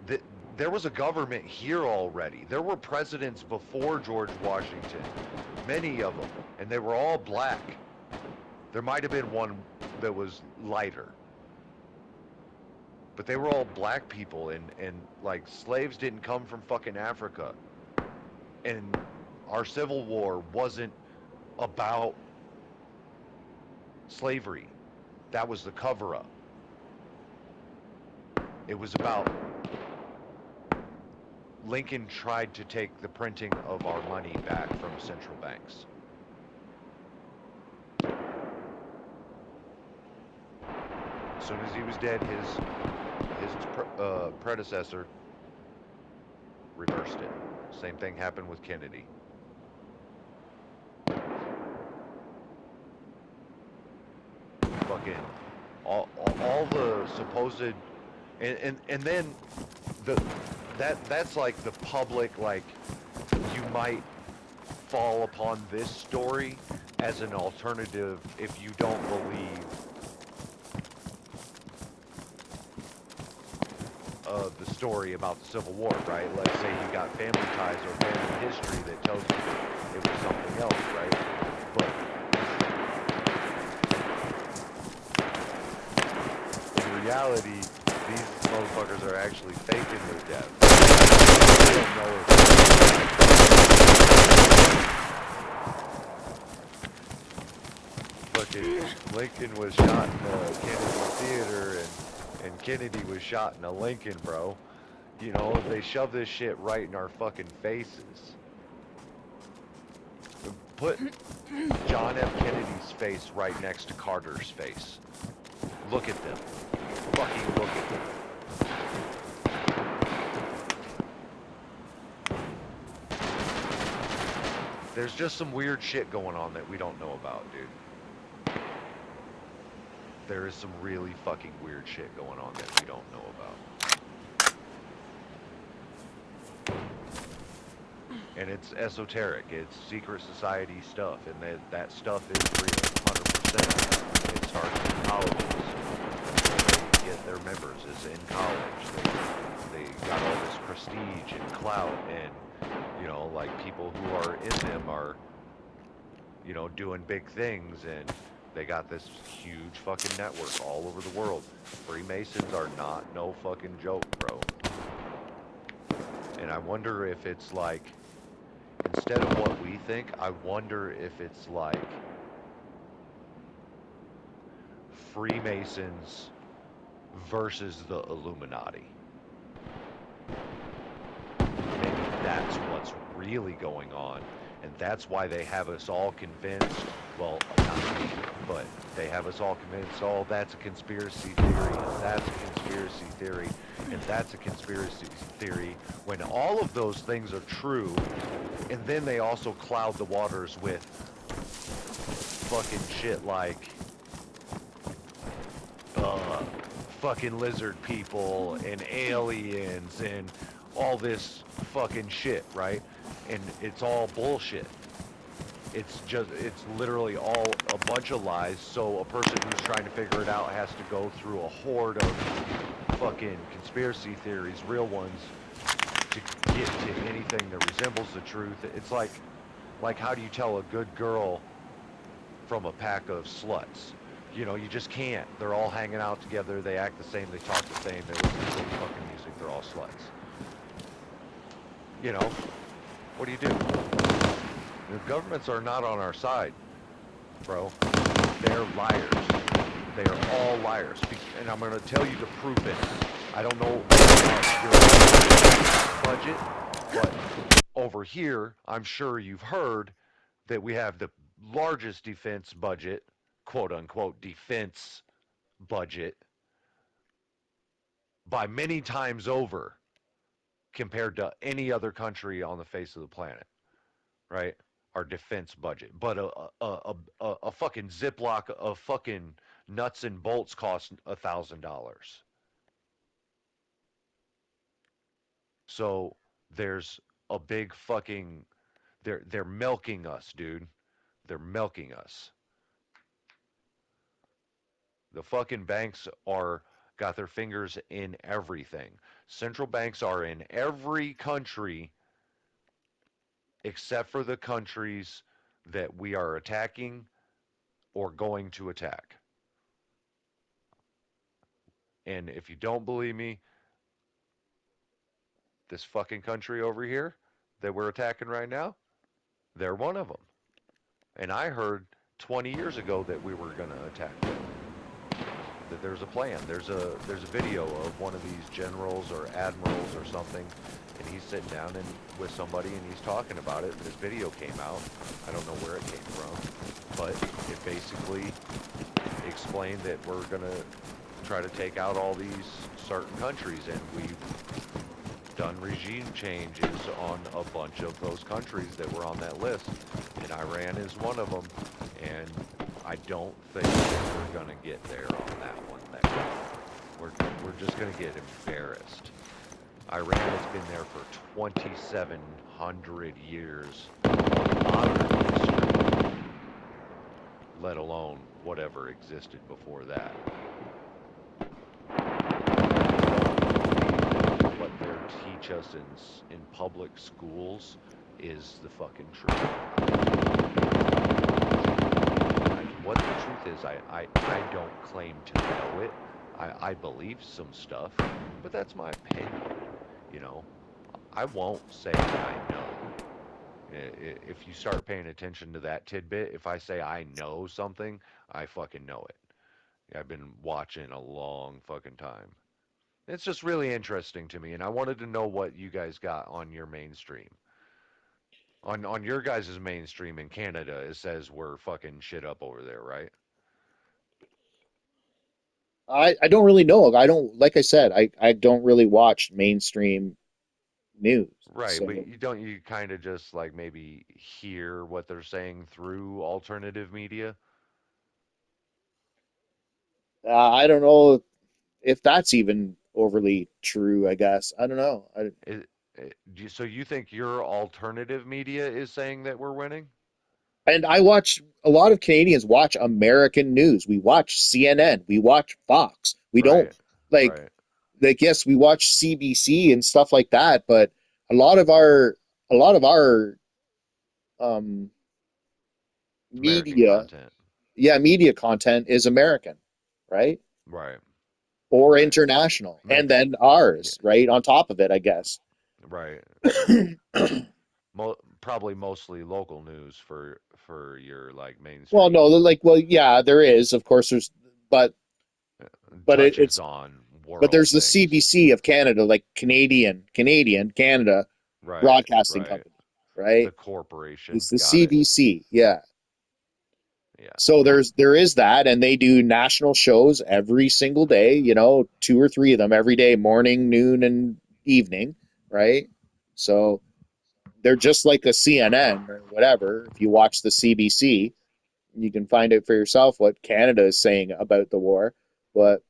th- there was a government here already. There were presidents before George Washington, many of them, and they were all black. There might have been one that was lighter, but they were all black people, and like slaves didn't come from fucking Africa. And our Civil War wasn't about slavery. That was the cover up. It was about Lincoln tried to take the printing of our money back from central banks. As soon as he was dead, his predecessor reversed it. Same thing happened with Kennedy. Fucking all the supposed and then the that's like the public, like, you might fall upon this story as an alternative if you don't believe the story about the Civil War, right? Let's say you got family ties or family history that tells you that it was something else, right? But in reality, these motherfuckers are actually faking their death. They don't know if fucking Lincoln was shot in the Kennedy Theater and Kennedy was shot in a Lincoln, bro. You know, they shove this shit right in our fucking faces. Put John F. Kennedy's face right next to Carter's face. Look at them. Fucking look at them. There's just some weird shit going on that we don't know about, dude. There is some really fucking weird shit going on that we don't know about. And it's esoteric. It's secret society stuff, and that stuff is real, 100%. It starts in colleges. They get their members is in college. They got all this prestige and clout, and like people who are in them are doing big things, and they got this huge fucking network all over the world. Freemasons are not no fucking joke, bro. And I wonder if it's like, instead of what we think, I wonder if it's like Freemasons versus the Illuminati. Maybe that's what's really going on. And that's why they have us all convinced. Well, not me, but they have us all convinced, oh, that's a conspiracy theory, and that's a conspiracy theory, and that's a conspiracy theory, when all of those things are true, and then they also cloud the waters with fucking shit like uh, fucking lizard people and aliens and all this fucking shit, right? And it's all bullshit. It's literally all a bunch of lies. So a person who's trying to figure it out has to go through a horde of fucking conspiracy theories, real ones, to get to anything that resembles the truth. It's like how do you tell a good girl from a pack of sluts? You just can't. They're all hanging out together. They act the same. They talk the same. They listen to the same fucking music. They're all sluts. You know, what do you do? The governments are not on our side, bro. They're liars. They are all liars. And I'm going to tell you to prove it. I don't know about your budget, but over here, I'm sure you've heard that we have the largest defense budget, quote unquote, defense budget by many times over compared to any other country on the face of the planet, right? Our defense budget. But a fucking Ziploc of fucking nuts and bolts costs $1,000. So there's a big fucking they're milking us, dude. They're milking us. The fucking banks are got their fingers in everything. Central banks are in every country except for the countries that we are attacking or going to attack. And if you don't believe me, this fucking country over here that we're attacking right now, they're one of them. And I heard 20 years ago that we were going to attack them. That there's a plan. There's a video of one of these generals or admirals or something, and he's sitting down and with somebody and he's talking about it. And this video came out. I don't know where it came from, but it basically explained that we're gonna try to take out all these certain countries, and we've done regime changes on a bunch of those countries that were on that list, and Iran is one of them. And I don't think we're gonna get there on that one. There, we're just gonna get embarrassed. Iran has been there for 2,700 years of modern history, let alone whatever existed before that. What they teach us in public schools is the fucking truth. What the truth is, I don't claim to know it. I believe some stuff, but that's my opinion. You know, I won't say I know. If you start paying attention to that tidbit, if I say I know something, I fucking know it. I've been watching a long fucking time. It's just really interesting to me, and I wanted to know what you guys got on your mainstream. On your guys' mainstream in Canada, it says we're fucking shit up over there, right? I don't really know. I don't, like I said, I don't really watch mainstream news. Right, but So you kind of just like maybe hear what they're saying through alternative media? I don't know if that's even overly true, I guess. I don't know. So you think your alternative media is saying that we're winning? And I watch a lot of Canadians watch American news. We watch CNN, we watch Fox. We don't Right, like right. yes, we watch CBC and stuff like that, but a lot of our a lot of our um American media, content. yeah, media content is American, right? Right, Or right. international. And Makes then yeah, ours, right? On top of it, I guess. right. Probably mostly local news for your like Well, no, mainstream like, well, yeah, there is, of course, but touches it's, on but world there's the things. CBC of Canada, like Canada Right, Broadcasting right. Company, The right? corporation. It's the Got it. CBC, yeah. Yeah. So there is that, and they do national shows every single day. You know, two or three of them every day, morning, noon, and evening, right? So they're just like a CNN or whatever. If you watch the CBC, you can find out for yourself what Canada is saying about the war. But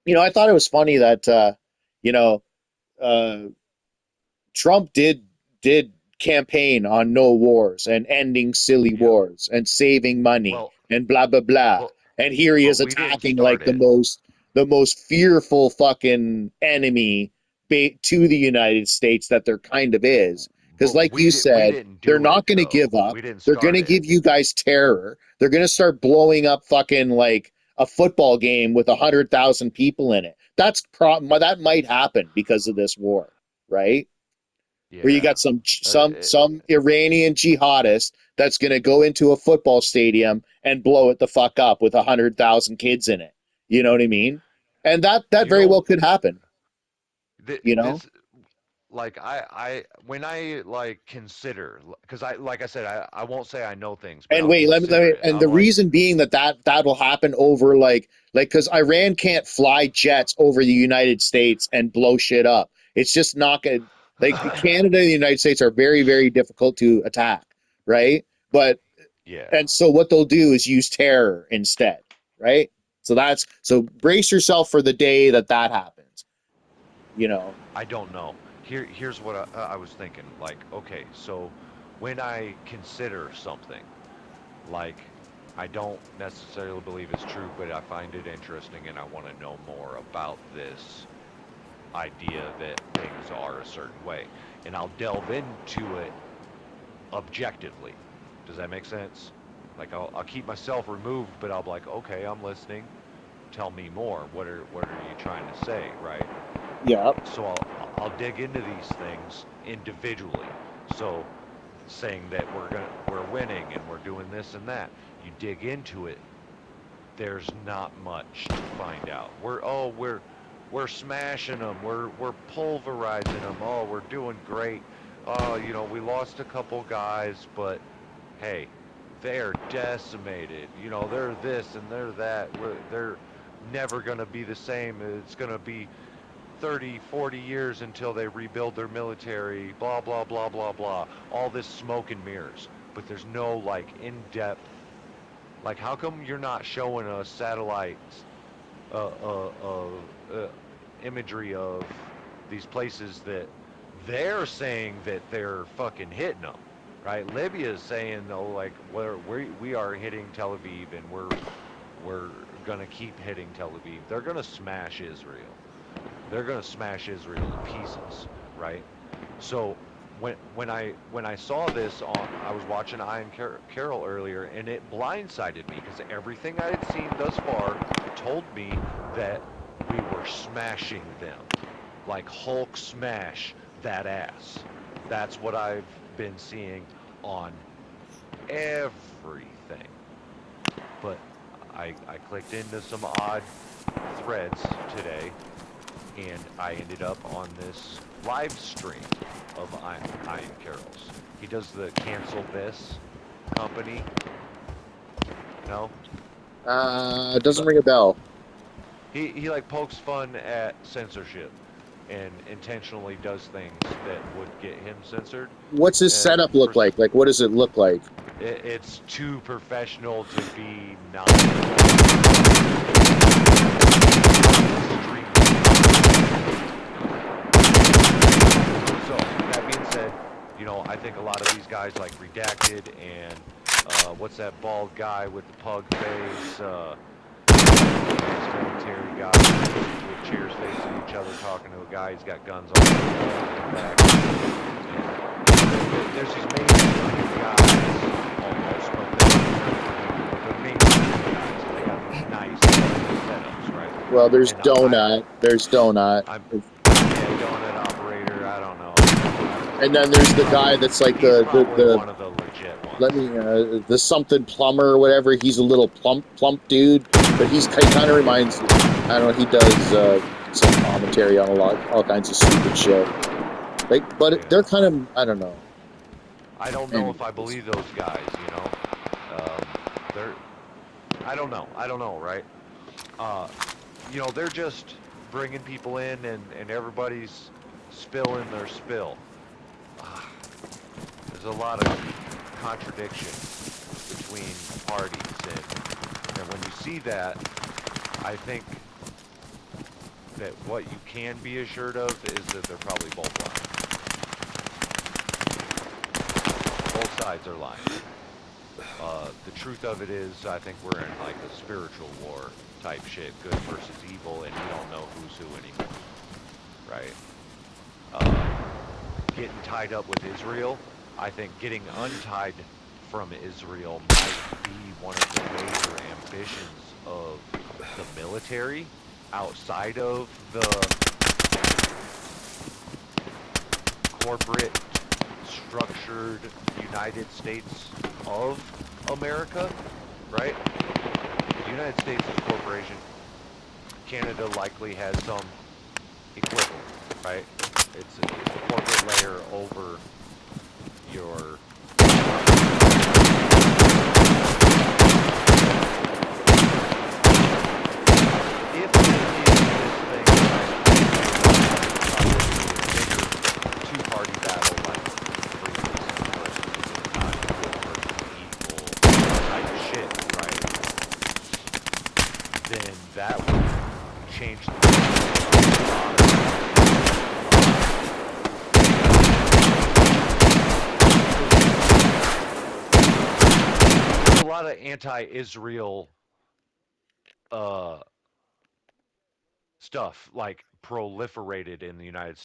I thought it was funny that you know uh, Trump did campaign on no wars and ending silly Yep. wars and saving money Well, and blah blah blah. but And here he but is we didn't attacking like start it. the most fearful fucking enemy to the United States that there kind of is. Because, But like you we said, didn't they're do it not going to give though. up. We didn't They're going start to it. give you guys terror. They're going to start blowing up fucking like a football game with 100,000 people in it. That might happen because of this war, right? Where you Yeah. got some Uh, some it, some Iranian jihadist that's going to go into a football stadium and blow it the fuck up with 100,000 kids in it. You know what I mean? And that you very well know, could happen. You know. this like I when I like consider because I like I said I won't say I know things, but And I'll wait, let consider me, it. and I'm the like, reason being that will happen over like because Iran can't fly jets over the United States and blow shit up. It's just not gonna like Canada and the United States are very very difficult to attack, right? But yeah, and so what they'll do is use terror instead, right? So brace yourself for the day that happens. You know, I don't know. Here's what I was thinking. Like, okay, so when I consider something, like I don't necessarily believe it's true, but I find it interesting and I want to know more about this idea that things are a certain way. And I'll delve into it objectively. Does that make sense? Like I'll keep myself removed, but I'll be like, okay, I'm listening. Tell me more. What are you trying to say, right? Yeah. So I'll dig into these things individually. So saying that we're winning and we're doing this and that, you dig into it. There's not much to find out. We're smashing them. We're pulverizing them. Oh, we're doing great. Oh, we lost a couple guys, but hey, they're decimated. They're this and they're that. They're never going to be the same. It's going to be 30, 40 years until they rebuild their military, blah, blah, blah, blah, blah. All this smoke and mirrors. But there's no, like, in-depth, like, how come you're not showing us satellites, uh, uh, uh, uh, imagery of these places that they're saying that they're fucking hitting them, right? Libya is saying though, like we are hitting Tel Aviv and we're gonna keep hitting Tel Aviv. They're gonna smash Israel. They're gonna smash Israel in pieces, right? So when I saw this I was watching Ian Carroll earlier, and it blindsided me because everything I had seen thus far told me that we were smashing them, like Hulk smash that ass. That's what I've been seeing on everything. But I clicked into some odd threads today, and I ended up on this live stream of Ian Carroll's. He does the Cancel This company. No? Doesn't ring a bell. He like pokes fun at censorship and intentionally does things that would get him censored. What's his And setup look like? Like, what does it look like? it's too professional to be not extreme. So that being said, I think a lot of these guys like Redacted and what's that bald guy with the pug face, ex-military guy with chairs facing each other talking to a guy who's got guns on his back. And there's these mainstream guys almost, but they're mainstream guys. And they got these nice setups, right? Well, there's And Donut. There's Donut. yeah, donut operator. I don't know. And then there's the guy that's like He's probably the one of the legit ones. let me the something plumber or whatever. He's a little plump dude, but he kind of reminds. I don't know. He does some commentary on all kinds of stupid shit. Like, but Yeah. they're kind of, I don't know. I don't know if I believe those guys. They're. I don't know, right? They're just bringing people in, and everybody's spilling their spill. There's a lot of contradiction between parties, and when you see that, I think that what you can be assured of is that they're probably both lying. Both sides are lying. The truth of it is, I think we're in like a spiritual war type shit, good versus evil, and you don't know who's who anymore, right? Getting tied up with Israel, I think getting untied from Israel might be one of the major ambitions of the military outside of the corporate structured United States of America, right? The United States is a corporation. Canada likely has some equivalent, right? It's a corporate layer over your if it is this thing, bigger two-party battle like freedom versus not good versus evil type shit, right? Then that would change the lot of anti-Israel uh, stuff like proliferated in the United